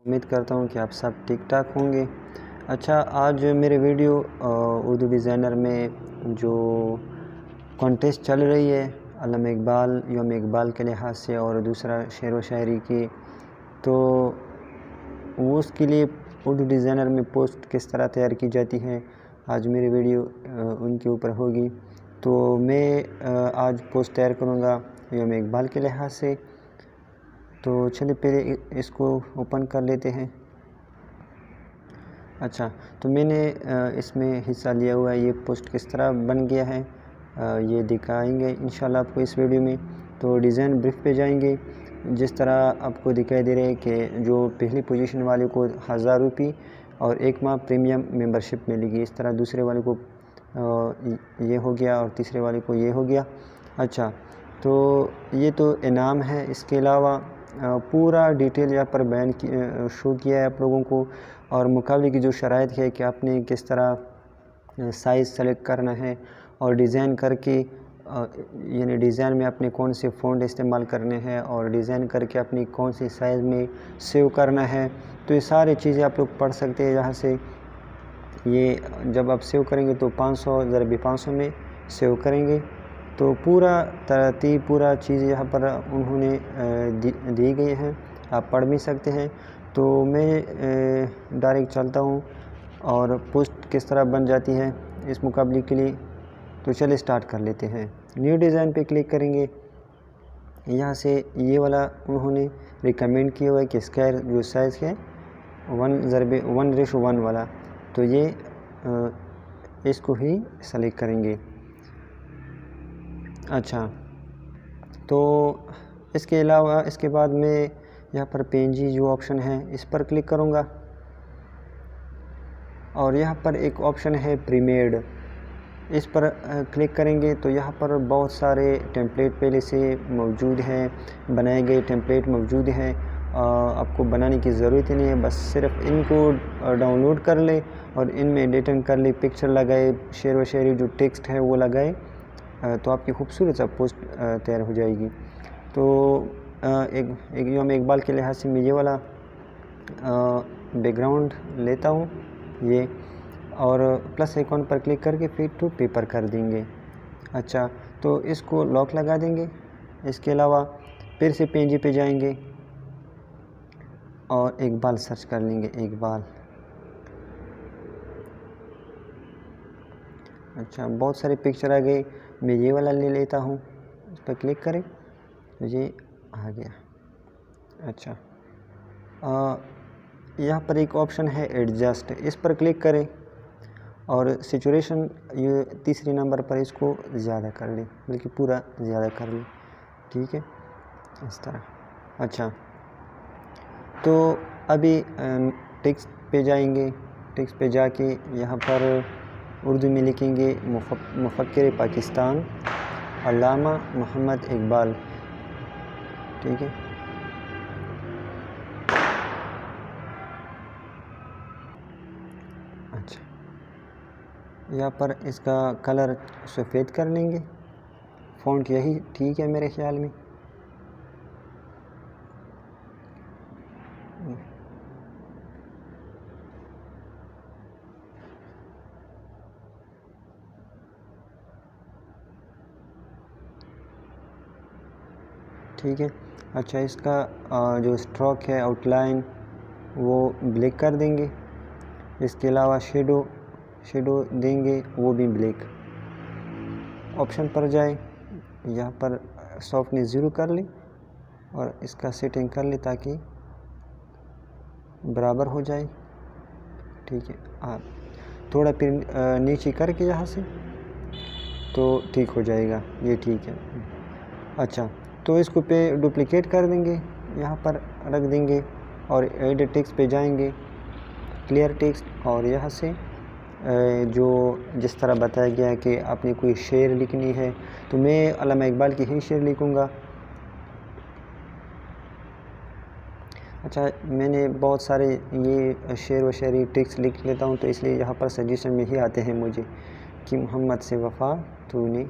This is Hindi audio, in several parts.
उम्मीद करता हूँ कि आप सब ठीक ठाक होंगे। अच्छा, आज मेरे वीडियो उर्दू डिज़ाइनर में जो कॉन्टेस्ट चल रही है अल्लामा इकबाल यौम इकबाल के लिहाज से और दूसरा शेर व शायरी की, तो वो उसके लिए उर्दू डिज़ाइनर में पोस्ट किस तरह तैयार की जाती है, आज मेरी वीडियो उनके ऊपर होगी। तो मैं आज पोस्ट तैयार करूँगा यौम इकबाल के लिहाज से। तो चलिए पहले इसको ओपन कर लेते हैं। अच्छा, तो मैंने इसमें हिस्सा लिया हुआ है। ये पोस्ट किस तरह बन गया है ये दिखाएंगे इंशाल्लाह आपको इस वीडियो में। तो डिज़ाइन ब्रीफ पे जाएंगे। जिस तरह आपको दिखाई दे रहा है कि जो पहली पोजीशन वाले को 1000 रुपये और 1 माह प्रीमियम मेंबरशिप मिलेगी, इस तरह दूसरे वाले को ये हो गया और तीसरे वाले को ये हो गया। अच्छा, तो ये तो इनाम है। इसके अलावा पूरा डिटेल यहाँ पर बयान शो किया है आप लोगों को, और मुकाबले की जो शराइत है कि आपने किस तरह साइज़ सेलेक्ट करना है और डिज़ाइन करके यानी डिज़ाइन में अपने कौन से फ़ॉन्ट इस्तेमाल करने हैं और डिज़ाइन करके अपनी कौन सी साइज़ में सेव करना है। तो ये सारी चीज़ें आप लोग पढ़ सकते हैं यहाँ से। ये जब आप सेव करेंगे तो 500 ज़रबी 500 में सेव करेंगे, तो पूरा तरतीब पूरा चीज़ यहाँ पर उन्होंने दी गई है, आप पढ़ भी सकते हैं। तो मैं डायरेक्ट चलता हूँ और पोस्ट किस तरह बन जाती है इस मुकाबले के लिए। तो चलिए स्टार्ट कर लेते हैं। न्यू डिज़ाइन पे क्लिक करेंगे। यहाँ से ये वाला उन्होंने रिकमेंड किया हुआ है कि स्क्वायर जो साइज़ है 1:1 वाला, तो ये इसको ही सेलेक्ट करेंगे। अच्छा, तो इसके अलावा इसके बाद मैं यहाँ पर पेंजी जो ऑप्शन है इस पर क्लिक करूँगा और यहाँ पर एक ऑप्शन है प्रीमेड, इस पर क्लिक करेंगे तो यहाँ पर बहुत सारे टेम्पलेट पहले से मौजूद हैं, बनाए गए टेम्पलेट मौजूद हैं। आपको बनाने की ज़रूरत ही नहीं है, बस सिर्फ इनको डाउनलोड कर ले और इनमें एडिटिंग कर ले, पिक्चर लगाए, शेर व शायरी जो टेक्स्ट है वो लगाए, तो आपकी खूबसूरत सा पोस्ट तैयार हो जाएगी। तो एक यौम इकबाल के लिहाज से मैं ये वाला बैकग्राउंड लेता हूँ ये, और प्लस आइकॉन पर क्लिक करके फिट टू पेपर कर देंगे। अच्छा, तो इसको लॉक लगा देंगे। इसके अलावा फिर से पेंजी पे जाएंगे और इकबाल सर्च कर लेंगे, इकबाल। अच्छा, बहुत सारे पिक्चर आ गए, मैं ये वाला ले लेता हूँ, इस पर क्लिक करें तो ये आ गया। अच्छा, यहाँ पर एक ऑप्शन है एडजस्ट, इस पर क्लिक करें और सिचुएशन ये तीसरे नंबर पर इसको ज़्यादा कर लें, बल्कि पूरा ज़्यादा कर लें, ठीक है, इस तरह। अच्छा, तो अभी टेक्स्ट पे जाएंगे। टेक्स्ट पे जाके यहाँ पर उर्दू में लिखेंगे मुफक्किर पाकिस्तान अल्लामा मोहम्मद इकबाल, ठीक है। अच्छा, यहाँ पर इसका कलर सफ़ेद कर लेंगे, फ़ॉन्ट यही ठीक है मेरे ख़्याल में। ठीक है। अच्छा, इसका जो स्ट्रोक है आउटलाइन वो ब्लैक कर देंगे। इसके अलावा शेडो देंगे, वो भी ब्लैक। ऑप्शन पर जाए, यहाँ पर सॉफ्टनेस 0 कर ले और इसका सेटिंग कर ले ताकि बराबर हो जाए, ठीक है। आप थोड़ा फिर नीचे करके यहाँ से तो ठीक हो जाएगा, ये ठीक है। अच्छा, तो इसको पे डुप्लिकेट कर देंगे, यहाँ पर रख देंगे और एडिट टेक्स्ट पे जाएंगे, क्लियर टेक्स्ट, और यहाँ से जो जिस तरह बताया गया है कि आपने कोई शेर लिखनी है, तो मैं अल्लामा इकबाल की ही शेर लिखूँगा। अच्छा, मैंने बहुत सारे ये शेर व शायरी टेक्स्ट लिख लेता हूँ, तो इसलिए यहाँ पर सजेशन में ही आते हैं मुझे कि मोहम्मद से वफ़ा तूने।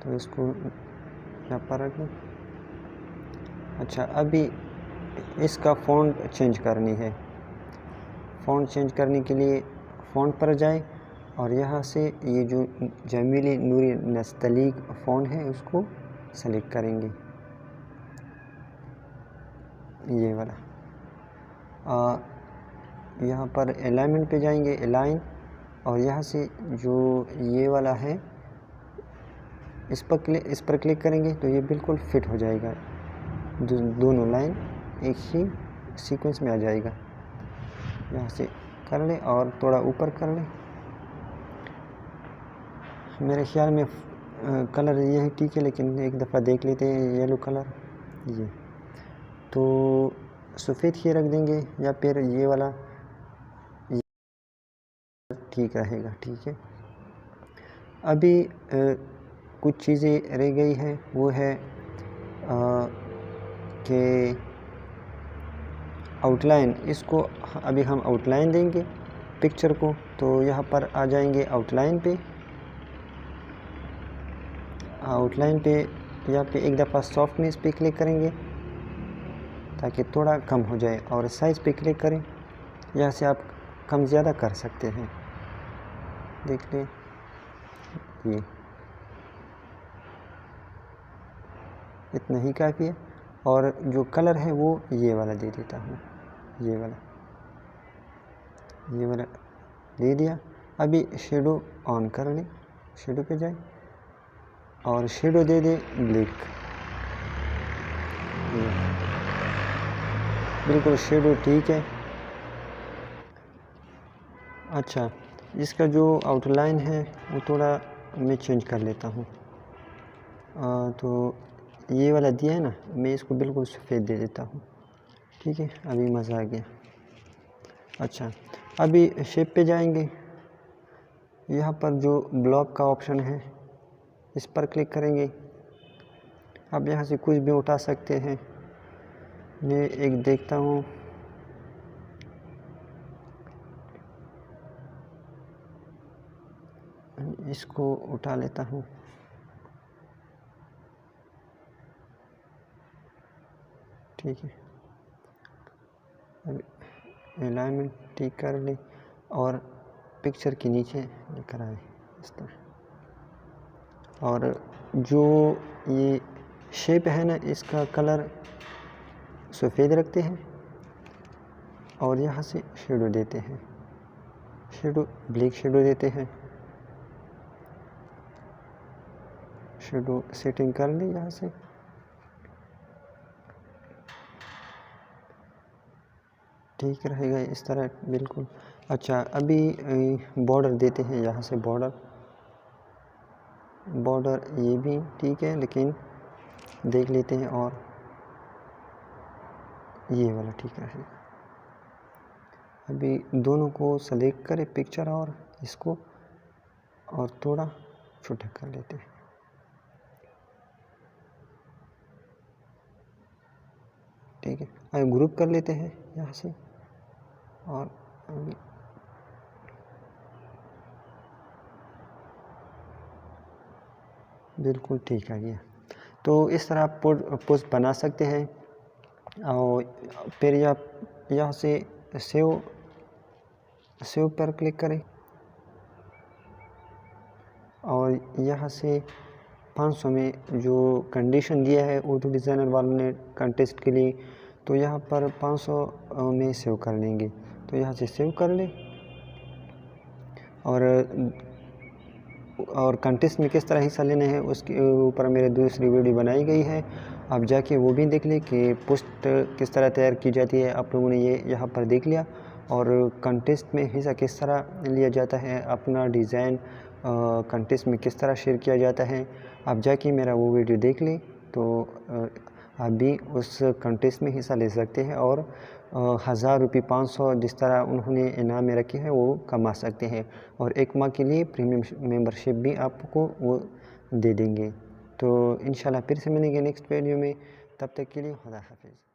तो इसको यहाँ पर रख दें। अच्छा, अभी इसका फ़ॉन्ट चेंज करनी है। फ़ॉन्ट चेंज करने के लिए फ़ॉन्ट पर जाए और यहाँ से ये जो जमीली नूरी नस्तलीक फ़ॉन्ट है उसको सेलेक्ट करेंगे, ये वाला। यहाँ पर अलाइनमेंट पे जाएंगे, अलाइन, और यहाँ से जो ये वाला है इस पर क्लिक करेंगे तो ये बिल्कुल फिट हो जाएगा। दोनों लाइन एक ही सीक्वेंस में आ जाएगा। यहाँ से कर लें और थोड़ा ऊपर कर लें। मेरे ख्याल में कलर यही ठीक है, लेकिन एक दफ़ा देख लेते हैं। येलो कलर ये तो सफ़ेद ही रख देंगे या फिर ये वाला ठीक रहेगा। ठीक है, अभी कुछ चीज़ें रह गई हैं, वो है कि आउटलाइन। इसको अभी हम आउटलाइन देंगे पिक्चर को, तो यहाँ पर आ जाएंगे आउटलाइन पे। आउटलाइन पे यहाँ पे एक दफ़ा सॉफ्टनेस पे क्लिक करेंगे ताकि थोड़ा कम हो जाए, और साइज़ पे क्लिक करें। यहाँ से आप कम ज़्यादा कर सकते हैं, देख लें। ये इतना ही काफ़ी है। और जो कलर है वो ये वाला दे देता हूँ, ये वाला दे दिया। अभी शेडो ऑन कर लें, शेडो पे जाए और शेडो दे दे ब्लैक। बिल्कुल शेडो ठीक है। अच्छा, इसका जो आउटलाइन है वो थोड़ा मैं चेंज कर लेता हूँ। तो ये वाला दिया है ना, मैं इसको बिल्कुल सफ़ेद दे देता हूँ। ठीक है, अभी मज़ा आ गया। अच्छा, अभी शेप पे जाएंगे। यहाँ पर जो ब्लॉक का ऑप्शन है इस पर क्लिक करेंगे। अब यहाँ से कुछ भी उठा सकते हैं। मैं एक देखता हूँ, इसको उठा लेता हूँ। ठीक है, अलाइनमेंट ठीक कर ले और पिक्चर के नीचे लेकर आए इस तरह। और जो ये शेप है ना, इसका कलर सफ़ेद रखते हैं और यहाँ से शेडो देते हैं, शेडो ब्लैक शेडो देते हैं। शेडो सेटिंग कर ली यहाँ से। ठीक रहेगा इस तरह बिल्कुल। अच्छा, अभी बॉर्डर देते हैं, यहाँ से बॉर्डर ये भी ठीक है, लेकिन देख लेते हैं। और ये वाला ठीक रहेगा। अभी दोनों को सेलेक्ट करें पिक्चर और इसको, और थोड़ा छोटा कर लेते हैं। ठीक है, अब ग्रुप कर लेते हैं यहाँ से, और अभी बिल्कुल ठीक आ गया। तो इस तरह आप पोस्ट बना सकते हैं। और फिर यहाँ से सेव पर क्लिक करें और यहाँ से 500 में जो कंडीशन दिया है उर्दू डिज़ाइनर वालों ने कंटेस्ट के लिए, तो यहाँ पर 500 में सेव कर लेंगे। तो यहाँ से सेव कर लें। और कंटेस्ट में किस तरह हिस्सा लेना है उसके ऊपर मेरे दूसरी वीडियो बनाई गई है, आप जाके वो भी देख लें कि पोस्ट किस तरह तैयार की जाती है। आप लोगों ने ये यहाँ पर देख लिया। और कंटेस्ट में हिस्सा किस तरह लिया जाता है, अपना डिज़ाइन कंटेस्ट में किस तरह शेयर किया जाता है, आप जाके मेरा वो वीडियो देख लें। तो आप भी उस कंटेस्ट में हिस्सा ले सकते हैं और 1000 रुपये 500 जिस तरह उन्होंने इनाम में रखे हैं वो कमा सकते हैं। और 1 माह के लिए प्रीमियम मेंबरशिप भी आपको वो दे देंगे। तो इंशाल्लाह फिर से मिलेंगे नेक्स्ट वीडियो में। तब तक के लिए खुदा हाफिज़।